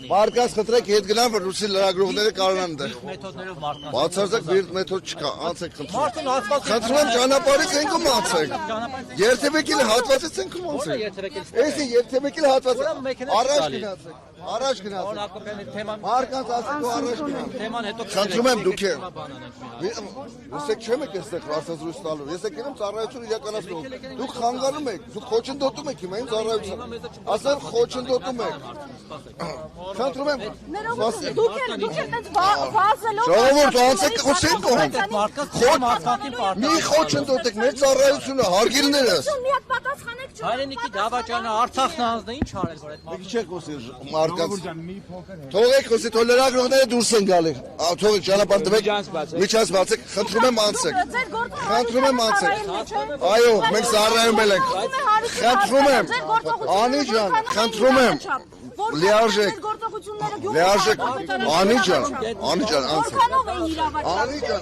Մարդկանց խնդրեք հետ գնան, որ ռուսի լրագրողները կարողանան դեր։ Բացարձակ բիրտ մեթոդ չկա, անցեք խնդրում։ Խնդրում եմ ճանապարհից ենքում անցեք։ Երթևեկիլը հատվածից ենքում անցեք։ Էսի երթևեկիլը հատվածից առաջ գնացեք։ Առաջ գնացեք։ Մարդկանց ասեք ու առաջ գնացեք։ Խնդրում եմ դուք եք չեմ եք այստեղ հարցազրույց տալու։ Ես եկել եմ ծառայություն իրականացնելու։ Դուք խանգարում եք, դուք խոչընդոտում եք հիմա իմ ծառայությունը։ Ասեմ խոչընդոտում եք։ Խնդրում եմ։ Դուք եք վազելով։ Ժողովուրդ, անցեք խոսեք կողմ։ Մի խոչընդոտեք մեր ծառայությունը, հարգելներս։ Մի հատ պատասխանեք չէ։ Հայրենիքի դավաճանը Արցախն անձն է ինչ արել որ այդ Մի չեք խոսի մարդկանց։ Թողեք խոսի, թող լրագրողները դուրս են գալի։ Թողեք ճանապարհ տվեք։ Միջանց բացեք, խնդրում եմ անցեք։ Խնդրում եմ անցեք։ Այո, մենք ծառայում ենք։ Խնդրում եմ։ Անի ջան, խնդրում եմ։ Լիարժեք։ Լիարժեք։ Անի ջան, անցեք։ Անի ջան։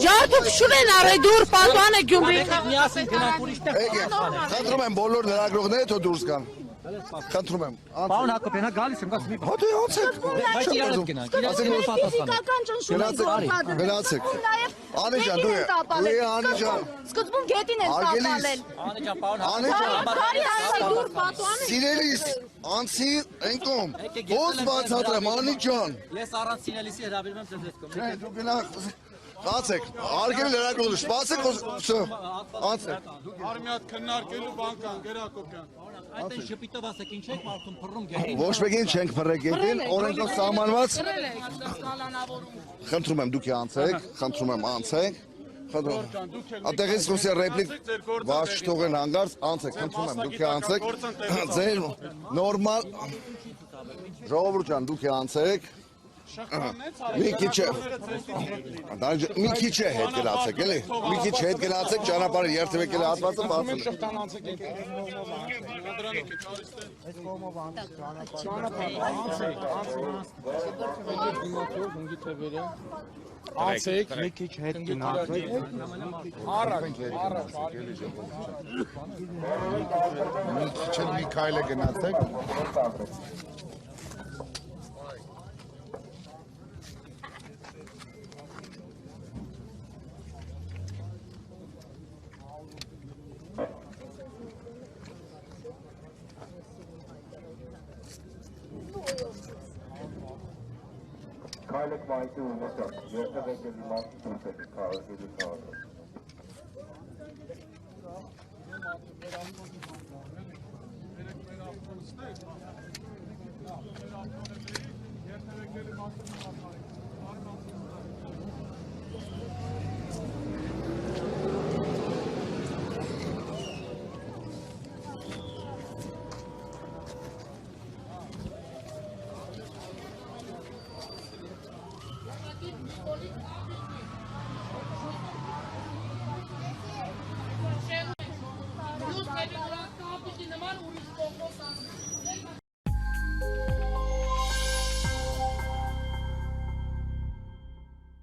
Ջարդուք շուն են արել դուր պատվան է Գյումրի։ միասին գնանք ուրիշ տեղ։ Խնդրում եմ բոլոր լրագրողները թող դուրս գան։ Խնդրում եմ։ Պարոն Հակոբյան, գալիս եմ, գաս մի բան։ Հատե անցեք։ Բայց իրար գնանք, իրար Ֆիզիկական ճնշում են գործադրել։ Գնացեք։ Անի ջան, դու Անի ջան։ Սկզբում գետին են տապալել։ Անի ջան, պարոն Բարի ասի դուր պատվան է։ Սիրելիս, անցի ենքում։ Ո՞ց բացատրեմ, Անի ջան։ Ես առանց սիրելիսի հրավիրում եմ ձեզ կողմ։ Չէ, դու գնա Անցեք, արգել լրագրողներ, սպասեք, անցեք։ Արմիատ քննարկելու բան կան, Գերակոբյան։ Այդտեղ շփիտով ասեք ինչ եք մարդուն փռում գետին։ Ոչ մեկին չենք փռել գետին, օրենքով սահմանված։ Խնդրում եմ դուք անցեք, խնդրում եմ անցեք։ Ատեղից խոսի ռեպլիկ վաշ թողեն հանգարց, անցեք, խնդրում եմ դուք անցեք։ Ձեր նորմալ ժողովուրդ ջան, դուք անցեք։ Մի քիչ է հետ գնացեք, էլի։ Մի քիչ հետ գնացեք, ճանապարհը երթևեկել հատվածը բացել։ Անցեք, մի քիչ հետ գնացեք։ Առաջ։ Մի քիչ մի քայլ է գնացեք։ Kaylık maiti olacak. Yerine beklediği mahsus ülkesi kahvesi sağlıyor. Yerine beklediği mahsus